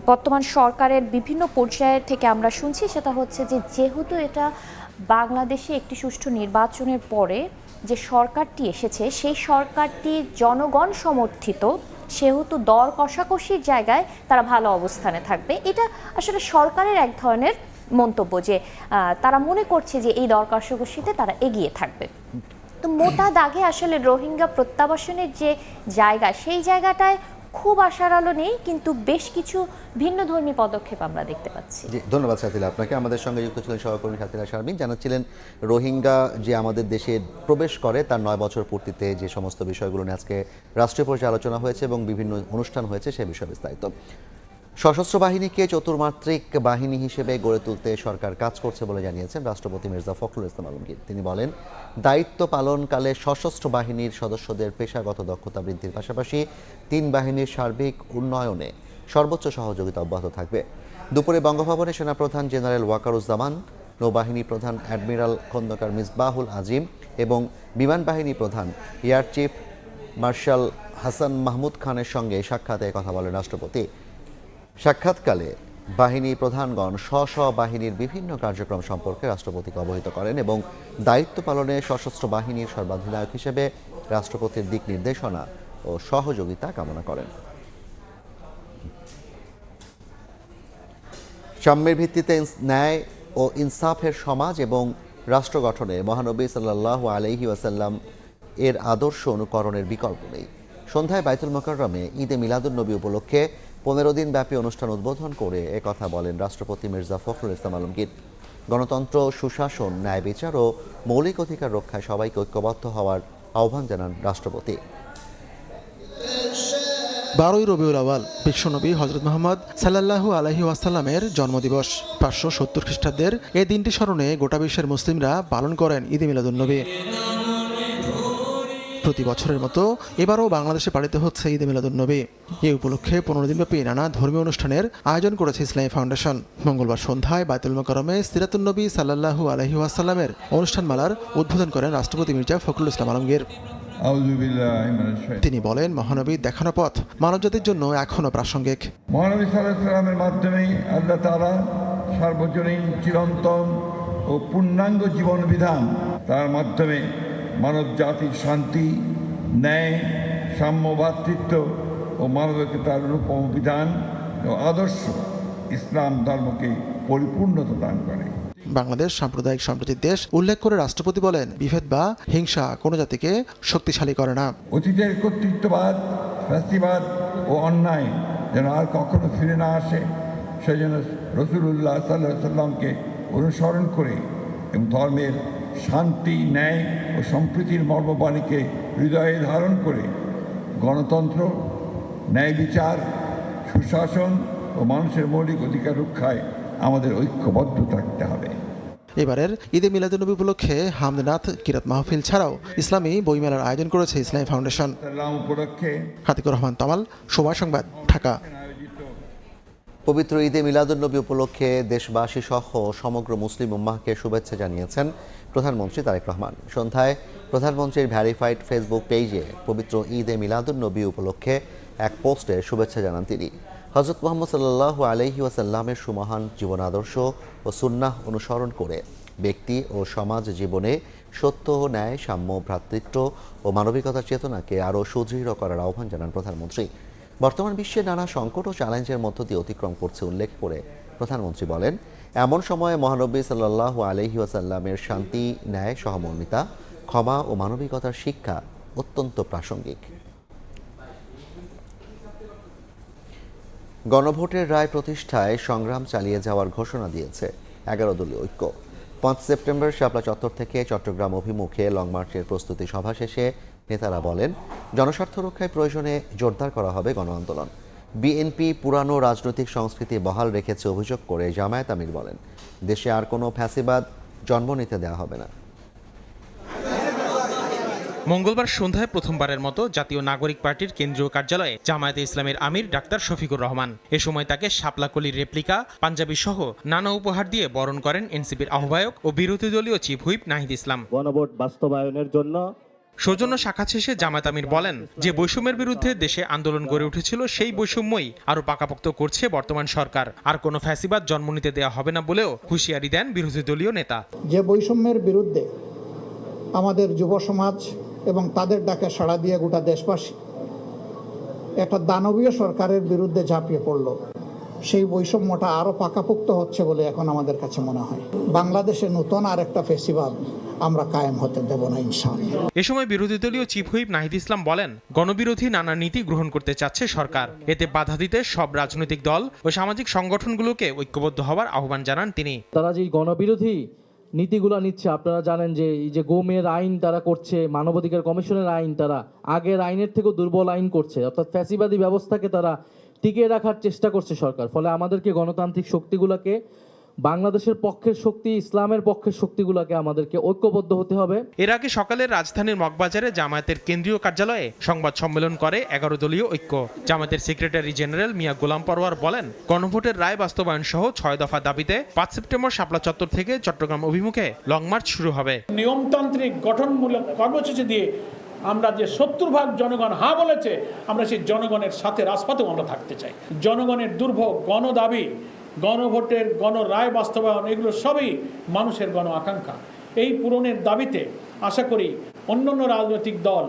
বর্তমান সরকারের বিভিন্ন পর্যায়ের থেকে আমরা শুনছি, সেটা হচ্ছে যে যেহেতু এটা বাংলাদেশে একটি সুষ্ঠু নির্বাচনের পরে যে সরকারটি এসেছে, সেই সরকারটি জনগণ সমর্থিত, সেহেতু দর কষাকষির জায়গায় তারা ভালো অবস্থানে থাকবে। এটা আসলে সরকারের এক ধরনের মন্তব্য যে তারা মনে করছে যে এই দর কষাকষিতে তারা এগিয়ে থাকবে। তো মোটা দাগে আসলে রোহিঙ্গা প্রত্যাবাসনের যে জায়গা, সেই জায়গাটায় খুব আশার আলো নেই, কিন্তু বেশ কিছু ভিন্নধর্মী পদক্ষেপ আমরা দেখতে পাচ্ছি। ধন্যবাদ সাথীলা আপনাকে। আমাদের সঙ্গে যুক্ত ছিলেন সহকর্মী সাথীলা শারমিন, জানাচ্ছিলেন রোহিঙ্গা যে আমাদের দেশে প্রবেশ করে তার 9 বছর পূর্তিতে যে সমস্ত বিষয়গুলো নিয়ে আজকে রাষ্ট্রীয় পর্যায়ে আলোচনা হয়েছে এবং বিভিন্ন অনুষ্ঠান হয়েছে সে বিষয়ে বিস্তারিত। সশস্ত্র বাহিনীকে চতুর্মাত্রিক বাহিনী হিসেবে গড়ে তুলতে সরকার কাজ করছে বলে জানিয়েছেন রাষ্ট্রপতি মির্জা ফখরুল ইসলাম আলমগীর। তিনি বলেন, দায়িত্ব পালনকালে সশস্ত্র বাহিনীর সদস্যদের পেশাগত দক্ষতা বৃদ্ধির পাশাপাশি 3 বাহিনীর সার্বিক উন্নয়নে সর্বোচ্চ সহযোগিতা অব্যাহত থাকবে। দুপুরে বঙ্গভবনে সেনাপ্রধান জেনারেল ওয়াকারুজ্জামান, নৌবাহিনী প্রধান অ্যাডমিরাল খন্দকার মিসবাহুল আজিম এবং বিমান বাহিনী প্রধান air chief marshal Hasan Mahmud খানের সঙ্গে সাক্ষাতে কথা বলেন রাষ্ট্রপতি। সাক্ষাৎকালে বাহিনী প্রধানগণ স্ব বাহিনীর বিভিন্ন কার্যক্রম সম্পর্কে রাষ্ট্রপতিকে অবহিত করেন এবং দায়িত্ব পালনে সশস্ত্র বাহিনীর সর্বাধিনায়ক হিসেবে রাষ্ট্রপতির দিক নির্দেশনা ও সহযোগিতা কামনা করেন। সাম্যের ভিত্তিতে ন্যায় ও ইনসাফের সমাজ এবং রাষ্ট্র গঠনে মহানবী সাল্লাল্লাহু আলাইহি ওয়াসাল্লাম এর আদর্শ অনুকরণের বিকল্প নেই। সন্ধ্যায় বাইতুল মোকাররমে ঈদে মিলাদুন্নবী উপলক্ষে 15 দিন ব্যাপী অনুষ্ঠান উদ্বোধন করে একথা বলেন রাষ্ট্রপতি মির্জা ফখরুল ইসলাম আলমগীর। গণতন্ত্র, সুশাসন, ন্যায় বিচার ও মৌলিক অধিকার রক্ষায় সবাইকে ঐক্যবদ্ধ হওয়ার আহ্বান জানান রাষ্ট্রপতি। 12ই রবিউল আওয়াল বিশ্বনবী হযরত মুহাম্মদ সাল্লাল্লাহু আলাইহি ওয়াসাল্লামের জন্মদিবস। 570 খ্রিস্টাব্দের এই দিনটি স্মরণে গোটা বিশ্বের মুসলিমরা পালন করেন ঈদে মিলাদুন্নবী। প্রতি বছরের মতো এবারও বাংলাদেশে পালিত হচ্ছে ঈদে মিলাদুন্নবী। এই উপলক্ষে 15 দিনব্যাপী নানা ধর্মীয় অনুষ্ঠানের আয়োজন করেছে ইসলামী ফাউন্ডেশন। মঙ্গলবার সন্ধ্যায় বাইতুল মোকাররমে সিরাতুন্নবী সাল্লাল্লাহু আলাইহি ওয়াসাল্লামের অনুষ্ঠানমালার উদ্বোধন করেন রাষ্ট্রপতি মির্জা ফখরুল ইসলাম আলমগীর। তিনি বলেন, মহানবীর দেখানো পথ মানবজাতির জন্য এখনও প্রাসঙ্গিক। মহানবী সাল্লাল্লাহু আলাইহি ওয়াসাল্লামের মাধ্যমেই আল্লাহ তাআলা সার্বজনীন, চিরন্তন ও পূর্ণাঙ্গ জীবন বিধান, তার মাধ্যমে মানব জাতির শান্তি, ন্যায়, সাম্য, ভ্রাতৃত্ব ও মানবিকতার অনুপম বিধান ও আদর্শ ইসলাম ধর্মকে পরিপূর্ণতা দান করে। বাংলাদেশ সাম্প্রদায়িক সম্প্রীতির দেশ উল্লেখ করে রাষ্ট্রপতি বলেন, বিভেদ বা হিংসা কোনো জাতিকে শক্তিশালী করে না। অতীতের কর্তৃত্ববাদ, ফ্যাসিবাদ ও অন্যায় যেন আর কখনো ফিরে না আসে, সেজন্য রাসূলুল্লাহ সাল্লাল্লাহু আলাইহি ওয়াসাল্লামকে অনুসরণ করে এবং ধর্মের শান্তি, ন্যায় ও সম্প্রীতির মর্মবাণীকে হৃদয়ে ধারণ করে গণতন্ত্র, ন্যায় বিচার, সুশাসন ও মানুষের মৌলিক অধিকার রক্ষায় আমাদের ঐক্যবদ্ধ থাকতে হবে। এবারের ঈদে মিলাদুন্নবী উপলক্ষে হামদনাথ কিরাত মাহফিল ছাড়াও ইসলামী বইমেলার আয়োজন করেছে ইসলামী ফাউন্ডেশন। খাতিকুর রহমান তমাল, সময় সংবাদ, ঢাকা। পবিত্র ঈদে মিলাদুন্নবী উপলক্ষে দেশবাসী সহ সমগ্র মুসলিম উম্মাহকে শুভেচ্ছা জানিয়েছেন প্রধানমন্ত্রী তারেক রহমান। সন্ধ্যায় প্রধানমন্ত্রীর ভ্যারিফাইড ফেসবুক পেজে পবিত্র ঈদে মিলাদুন্নবী উপলক্ষে এক পোস্টে শুভেচ্ছা জানান তিনি। হযরত মুহাম্মদ সাল্লাল্লাহু আলাইহি ওয়াসাল্লামের সুমহান জীবন আদর্শ ও সুন্নাহ অনুসরণ করে ব্যক্তি ও সমাজ জীবনে সত্য, ন্যায়, সাম্য, ভ্রাতৃত্ব ও মানবিকতার চেতনাকে আরও সুদৃঢ় করার আহ্বান জানান প্রধানমন্ত্রী। বর্তমান বিশ্বে নানা সংকট ও চ্যালেঞ্জের মধ্য দিয়ে অতিক্রম করছে উল্লেখ করে প্রধানমন্ত্রী বলেন, এমন সময়ে মহানবী সাল্লাল্লাহু আলাইহি ওয়াসাল্লামের শান্তি, ন্যায়, সহমর্মিতা, ক্ষমা ও মানবিকতার শিক্ষা অত্যন্ত প্রাসঙ্গিক। গণভোটের রায় প্রতিষ্ঠায় সংগ্রাম চালিয়ে যাওয়ার ঘোষণা দিয়েছে 11 দলীয় ঐক্য। 5 সেপ্টেম্বর শাপলা চত্বর থেকে চট্টগ্রাম অভিমুখে লং মার্চের প্রস্তুতি সভা শেষে নেতারা বলেন, জনস্বার্থ রক্ষায় প্রয়োজনে জোরদার করা হবে গণ আন্দোলন। বিএনপি পুরানো রাজনৈতিক সংস্কৃতি বহাল রেখেছে অভিযোগ করে জামায়াত আমির বলেন, দেশে আর কোনো ফ্যাসিবাদ জন্ম নিতে দেওয়া হবে না। মঙ্গলবার সন্ধ্যায় প্রথমবারের মতো জাতীয় নাগরিক পার্টির কেন্দ্রীয় কার্যালয়ে জামায়াতে ইসলামের আমির ডাক্তার শফিকুর রহমান। এ সময় তাকে শাপলাকলির রেপ্লিকা, পাঞ্জাবি সহ নানা উপহার দিয়ে বরণ করেন এনসিপির আহ্বায়ক ও বিরোধী দলীয় চিফ হুইপ নাহিদ ইসলাম। গণভোট বাস্তবায়নের জন্য সৌজন্য সাক্ষাৎ শেষে জামায়াত আমির বলেন, যে বৈষম্যের বিরুদ্ধে দেশে আন্দোলন গড়ে উঠেছিল সেই বৈষম্যই আরো পাকাপোক্ত করছে বর্তমান সরকার। আর কোনো ফ্যাসিবাদ জন্ম নিতে দেওয়া হবে না বলেও হুঁশিয়ারি দেন বিরোধী দলীয় নেতা। যে বৈষম্যের বিরুদ্ধে আমাদের যুব সমাজ এবং তাদের ডাকে সাড়া দিয়ে গোটা দেশবাসী একটা দানবীয় সরকারের বিরুদ্ধে ঝাঁপিয়ে পড়ল, সেই বৈষম্যটা আরো পাকাপোক্ত হচ্ছে বলে এখন আমাদের কাছে মনে হয়। বাংলাদেশে নতুন আর একটা ফ্যাসিবাদ আমরা কায়েম হতে দেব না ইনশাআল্লাহ। এ সময় বিরোধী দলীয় চিফ হুইপ নাহিদ ইসলাম বলেন, গণবিরোধী নানা নীতি গ্রহণ করতে চাচ্ছে সরকার। এতে বাধা দিতে সব রাজনৈতিক দল ও সামাজিক সংগঠনগুলোকে ঐক্যবদ্ধ হওয়ার আহ্বান জানান তিনি। তারা যে গণবিরোধী নীতিগুলো নিচ্ছে, আপনারা জানেন যে এই যে গোমের আইন তারা করছে, মানবাধিকার কমিশনের আইন তারা আগের আইনের থেকেও দুর্বল আইন করছে, অর্থাৎ ফ্যাসিবাদী ব্যবস্থাকে তারা টিকিয়ে রাখার চেষ্টা করছে সরকার। ফলে আমাদেরকে গণতান্ত্রিক শক্তিগুলোকে, বাংলাদেশের পক্ষের শক্তি, ইসলামের পক্ষের শক্তিগুলোকে আমাদেরকে ঐক্যবদ্ধ হতে হবে। এর আগে সকালে রাজধানীর মগবাজারে জামায়াতের কেন্দ্রীয় কার্যালয়ে সংবাদ সম্মেলন করে 11 দলীয় ঐক্য। জামায়াতের সেক্রেটারি জেনারেল মিয়া গোলাম পরওয়ার বলেন, গণভোটের রায় বাস্তবায়ন সহ 6 দফা দাবিতে 5 সেপ্টেম্বর শাপলা চত্বর থেকে চট্টগ্রাম অভিমুখে লং মার্চ শুরু হবে। নিয়মতান্ত্রিক গঠনমূলক কর্মসূচি দিয়ে আমরা যে 70% জনগণ হ্যাঁ বলেছে, আমরা সেই জনগণের সাথে রাজপথেও আমরা থাকতে চাই। জনগণের দুর্ভোগ, গণদাবি গণভোটের গণরায় বাস্তবায়ন, এগুলো সবই মানুষের গণ আকাঙ্ক্ষা। এই পূরণের দাবিতে আশা করি অন্যান্য রাজনৈতিক দল,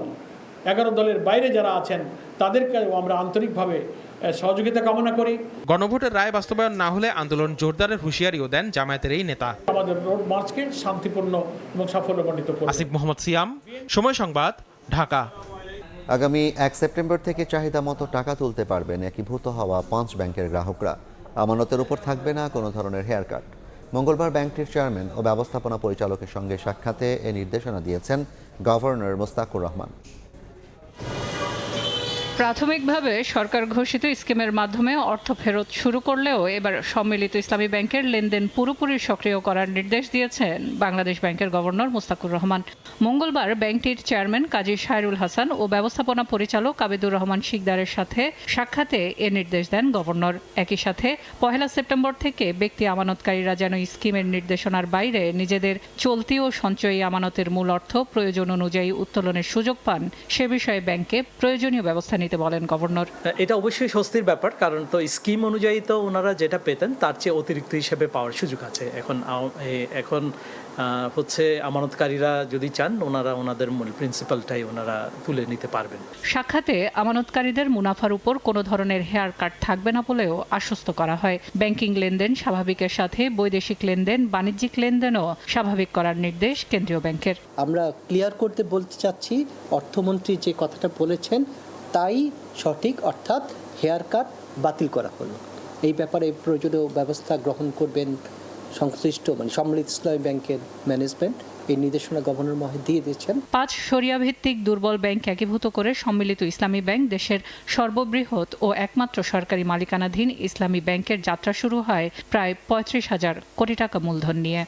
11 দলের বাইরে যারা আছেন, তাদেরকেও আমরা আন্তরিকভাবে সহযোগিতা কামনা করি। গণভোটের রায় বাস্তবায়ন না হলে আন্দোলন জোরদারের হুঁশিয়ারিও দেন জামায়াতের এই নেতা। আমাদের রোড মার্চকে শান্তিপূর্ণ এবং সাফল্যমণ্ডিত করব। আসিফ মোহাম্মদ সিয়াম, সময় সংবাদ, ঢাকা। আগামী 1 সেপ্টেম্বর থেকে চাহিদা মতো টাকা তুলতে পারবেন একীভূত হওয়া 5 ব্যাংকের গ্রাহকরা। আমানতের উপর থাকবে না কোনো ধরনের হেয়ার কাট। মঙ্গলবার ব্যাংকটির চেয়ারম্যান ও ব্যবস্থাপনা পরিচালকের সঙ্গে সাক্ষাতে এ নির্দেশনা দিয়েছেন গভর্নর মোস্তাকুর রহমান। প্রাথমিকভাবে সরকার ঘোষিত স্কিমের মাধ্যমে অর্থ ফেরত শুরু করলেও এবার সম্মিলিত ইসলামী ব্যাংকের লেনদেন পুরোপুরি সক্রিয় করার নির্দেশ দিয়েছেন বাংলাদেশ ব্যাংকের গভর্নর মোস্তাকুর রহমান। মঙ্গলবার ব্যাংকটির চেয়ারম্যান কাজী শায়রুল হাসান ও ব্যবস্থাপনা পরিচালক আবিদুর রহমান শিকদারের সাথে সাক্ষাতে এ নির্দেশ দেন গভর্নর। একই সাথে 1 সেপ্টেম্বর থেকে ব্যক্তি আমানতকারীরা যেন স্কিমের নির্দেশনার বাইরে নিজেদের চলতি ও সঞ্চয়ী আমানতের মূল অর্থ প্রয়োজন অনুযায়ী উত্তোলনের সুযোগ পান, সে বিষয়ে ব্যাংকে প্রয়োজনীয় ব্যবস্থা নিতে বলেন গভর্নর। এটা অবশ্যই স্বস্তির ব্যাপার, কারণ তো স্কিম অনুযায়ী তো ওনারা যেটা পেতেন তার চেয়ে অতিরিক্ত হিসেবে পাওয়ার সুযোগ আছে। এখন হচ্ছে আমানতকারীরা যদি চান ওনারা ওনাদের মূল প্রিন্সিপালটাই ওনারা তুলে নিতে পারবেন। সাক্ষাতে আমানতকারীদের মুনাফার উপর কোনো ধরনের হেয়ার কাট থাকবে না বলেও আশ্বস্ত করা হয়। ব্যাংকিং লেনদেন স্বাভাবিকের সাথে বৈদেশিক লেনদেন, বাণিজ্যিক লেনদেনও স্বাভাবিক করার নির্দেশ কেন্দ্রীয় ব্যাংকের। আমরা ক্লিয়ার করতে বলতে চাচ্ছি, অর্থমন্ত্রী যে কথাটা বলেছেন তাই সঠিক, অর্থাৎ হেয়ার কাট বাতিল করা হলো। এই ব্যাপারে প্রয়োজনীয় ব্যবস্থা গ্রহণ করবেন সংশ্লিষ্ট সম্মিলিত ইসলামী ব্যাংকের ম্যানেজমেন্ট। এই নির্দেশনা গভর্নর মহোদয় দিয়ে দিয়েছেন। 5 শরিয়া ভিত্তিক দুর্বল ব্যাংক একীভূত করে সম্মিলিত ইসলামী ব্যাংক দেশের সর্ববৃহৎ ও একমাত্র সরকারি মালিকানাধীন ইসলামী ব্যাংকের যাত্রা শুরু হয় প্রায় 35,000 কোটি টাকা মূলধন নিয়ে।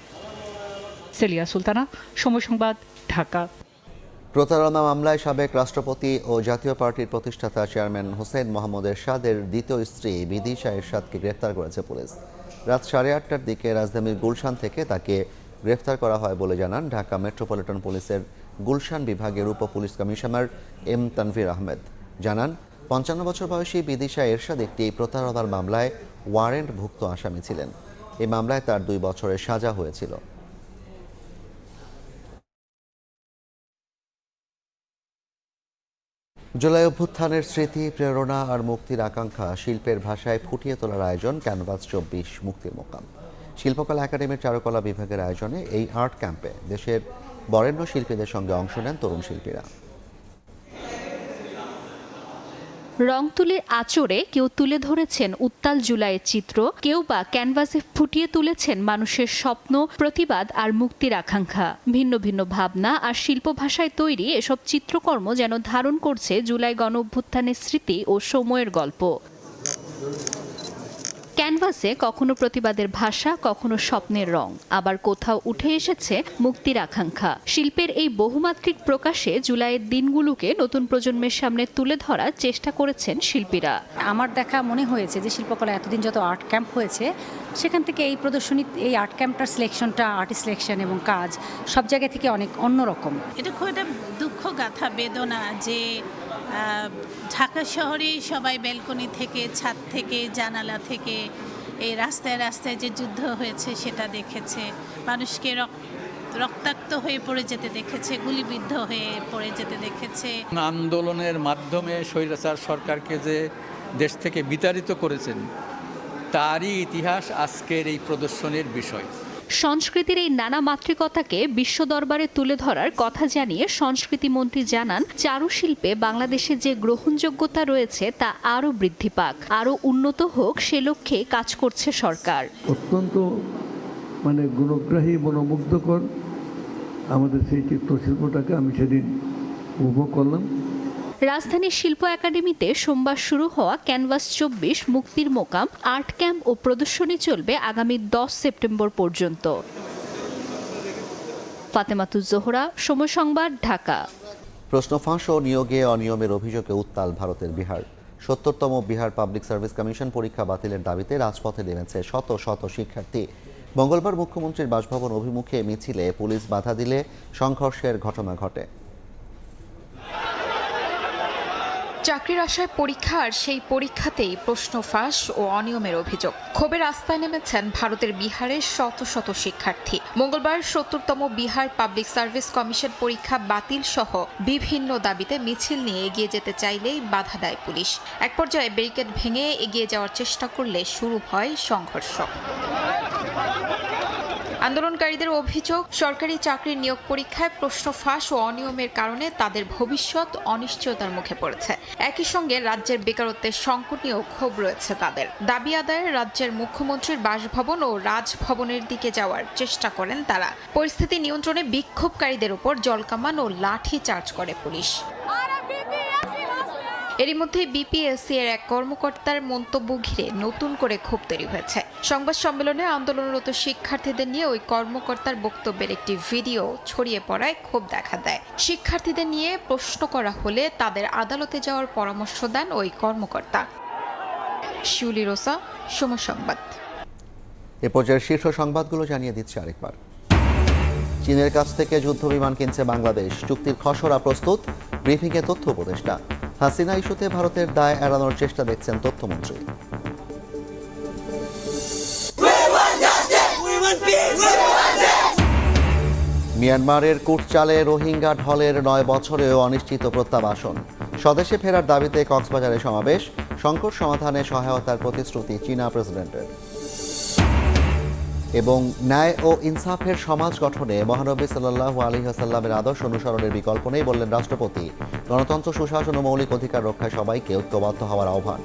সেলিয়া সুলতানা, সময় সংবাদ, ঢাকা। প্রতারণা মামলায় সাবেক রাষ্ট্রপতি ও জাতীয় পার্টির প্রতিষ্ঠাতা চেয়ারম্যান হোসেন মোহাম্মদ এরশাদের দ্বিতীয় স্ত্রী বিদিশা এরশাদকে গ্রেফতার করেছে পুলিশ। রাত 8:30টার দিকে রাজধানীর গুলশান থেকে তাকে গ্রেফতার করা হয় বলে জানান ঢাকা মেট্রোপলিটন পুলিশের গুলশান বিভাগের উপ police commissioner M Tanvir Ahmed. জানান 55 বছর বয়সী বিদিশা এরশাদ একটি প্রতারণার মামলায় ওয়ারেন্টভুক্ত আসামি ছিলেন। এই মামলায় তার 2 বছরের সাজা হয়েছিল। জুলাই অভ্যুত্থানের স্মৃতি, প্রেরণা আর মুক্তির আকাঙ্ক্ষা শিল্পের ভাষায় ফুটিয়ে তোলার আয়োজন ক্যানভাস 24 মুক্তির মোকাম। শিল্পকলা একাডেমির চারুকলা বিভাগের আয়োজনে এই আর্ট ক্যাম্পে দেশের বরেণ্য শিল্পীদের সঙ্গে অংশ নেন তরুণ শিল্পীরা। রং তুলির আঁচড়ে কেউ তুলে ধরেছেন উত্তাল জুলাইয়ের চিত্র, কেউ বা ক্যানভাসে ফুটিয়ে তুলেছেন মানুষের স্বপ্ন, প্রতিবাদ আর মুক্তির আকাঙ্ক্ষা। ভিন্ন ভিন্ন ভাবনা আর শিল্প ভাষায় তৈরি এসব চিত্রকর্ম যেন ধারণ করছে জুলাই গণ অভ্যুত্থানের স্মৃতি ও সময়ের গল্প। ক্যানভাসে কখনো প্রতিবাদের ভাষা, কখনো স্বপ্নের রং, আবার কোথাও উঠে এসেছে মুক্তির আকাঙ্ক্ষা। শিল্পের এই বহুমাত্রিক প্রকাশে জুলাইয়ের দিনগুলোকে নতুন প্রজন্মের সামনে তুলে ধরার চেষ্টা করেছেন শিল্পীরা। আমার দেখা মনে হয়েছে যে শিল্পকলা এতদিন যত আর্ট ক্যাম্প হয়েছে সেখান থেকে এই প্রদর্শনী, এই আর্ট ক্যাম্পটার সিলেকশনটা, আর্টিস্ট সিলেকশন এবং কাজ সব জায়গা থেকে অনেক অন্যরকম। এটা খুব একটা দুঃখ গাথা, বেদনা যে ঢাকা শহরে সবাই ব্যালকনি থেকে, ছাদ থেকে, জানালা থেকে এই রাস্তায় রাস্তায় যে যুদ্ধ হয়েছে সেটা দেখেছে, মানুষকে রক্তাক্ত হয়ে পড়ে যেতে দেখেছে, গুলিবিদ্ধ হয়ে পড়ে যেতে দেখেছে। আন্দোলনের মাধ্যমে স্বৈরাচার সরকারকে যে দেশ থেকে বিতাড়িত করেছেন তারই ইতিহাস আজকের এই প্রদর্শনীর বিষয়। সংস্কৃতির এই নানা মাত্রিকতাকে বিশ্ব দরবারে তুলে ধরার কথা জানিয়ে সংস্কৃতি মন্ত্রী জানান, চারুশিল্পে বাংলাদেশে যে গ্রহণযোগ্যতা রয়েছে তা আরও বৃদ্ধি পাক, আরও উন্নত হোক, সে লক্ষ্যে কাজ করছে সরকার। অত্যন্ত গুণগ্রাহী, মনোমুগ্ধকর আমাদের সেই চিত্রশিল্পটাকে আমি সেদিন উপভোগ করলাম। রাজধানীর শিল্প একাডেমিতে সোমবার শুরু হওয়া ক্যানভাস 24 মুক্তির মোকাম আর্ট ক্যাম্প ও প্রদর্শনী চলবে আগামী 10 সেপ্টেম্বর পর্যন্ত। ফাতেমাতুজ জোহরা, সময় সংবাদ, ঢাকা। প্রশ্ন ফাঁস ও নিয়োগে অনিয়মের অভিযোগে উত্তাল ভারতের বিহার। 70তম বিহার পাবলিক সার্ভিস কমিশন পরীক্ষা বাতিলের দাবিতে রাজপথে নেমেছে শত শত শিক্ষার্থী। মঙ্গলবার মুখ্যমন্ত্রীর বাসভবন অভিমুখে মিছিলে পুলিশ বাধা দিলে সংঘর্ষের ঘটনা ঘটে। চাকরির আশায় পরীক্ষা আর সেই পরীক্ষাতেই প্রশ্ন ফাঁস ও অনিয়মের অভিযোগ। ক্ষোভে রাস্তায় নেমেছেন ভারতের বিহারের শত শত শিক্ষার্থী। মঙ্গলবার ৭০তম বিহার পাবলিক সার্ভিস কমিশন পরীক্ষা বাতিল সহ বিভিন্ন দাবিতে মিছিল নিয়ে এগিয়ে যেতে চাইলেই বাধা দেয় পুলিশ। এক পর্যায়ে ব্যারিকেড ভেঙে এগিয়ে যাওয়ার চেষ্টা করলে শুরু হয় সংঘর্ষ। আন্দোলনকারীদের অভিযোগ, সরকারি চাকরির নিয়োগ পরীক্ষায় প্রশ্ন ফাঁস ও অনিয়মের কারণে তাদের ভবিষ্যৎ অনিশ্চয়তার মুখে পড়েছে। একই সঙ্গে রাজ্যের বেকারত্বের সংকট নিয়েও ক্ষোভ রয়েছে তাদের। দাবি আদায়ে রাজ্যের মুখ্যমন্ত্রীর বাসভবন ও রাজভবনের দিকে যাওয়ার চেষ্টা করেন তারা। পরিস্থিতি নিয়ন্ত্রণে বিক্ষোভকারীদের উপর জলকামান ও লাঠি চার্জ করে পুলিশ। এরই মধ্যে বিপিএসসি এর এক কর্মকর্তার মন্তব্য ঘিরে নতুন করে ক্ষোভ তৈরি হয়েছে। সংবাদ সম্মেলনে আন্দোলনরত শিক্ষার্থীদের নিয়ে ওই কর্মকর্তার বক্তব্যের একটি ভিডিও ছড়িয়ে পড়ায় ক্ষোভ দেখা দেয়। শিক্ষার্থীদের নিয়ে প্রশ্ন করা হলে তাদের আদালতে যাওয়ার পরামর্শ দেন ওই কর্মকর্তা। শিউলি রোসা, সময় সংবাদ। এ পর্যায়ের শীর্ষ সংবাদগুলো জানিয়ে দিচ্ছে আরেকবার। চীনের কাছ থেকে যুদ্ধ বিমান কিনছে বাংলাদেশ, চুক্তির খসড়া প্রস্তুত, ব্রিফিংয়ে তথ্য উপদেষ্টা। হাসিনা ইস্যুতে ভারতের দায় এড়ানোর চেষ্টা দেখছেন তথ্যমন্ত্রী। মিয়ানমারের কুটচালে রোহিঙ্গা ঢলের 9 বছরেও অনিশ্চিত প্রত্যাবাসন। স্বদেশে ফেরার দাবিতে কক্সবাজারে সমাবেশ, সংকট সমাধানে সহায়তার প্রতিশ্রুতি চীনা প্রেসিডেন্টের। এবং ন্যায় ও ইনসাফের সমাজ গঠনে মহানবী সাল্লাল্লাহু আলাইহি ওয়াসাল্লামের আদর্শ অনুসরণের বিকল্প নেই বললেন রাষ্ট্রপতি। গণতন্ত্র, সুশাসন ও মৌলিক অধিকার রক্ষায় সবাইকে ঐক্যবদ্ধ হওয়ার আহ্বান।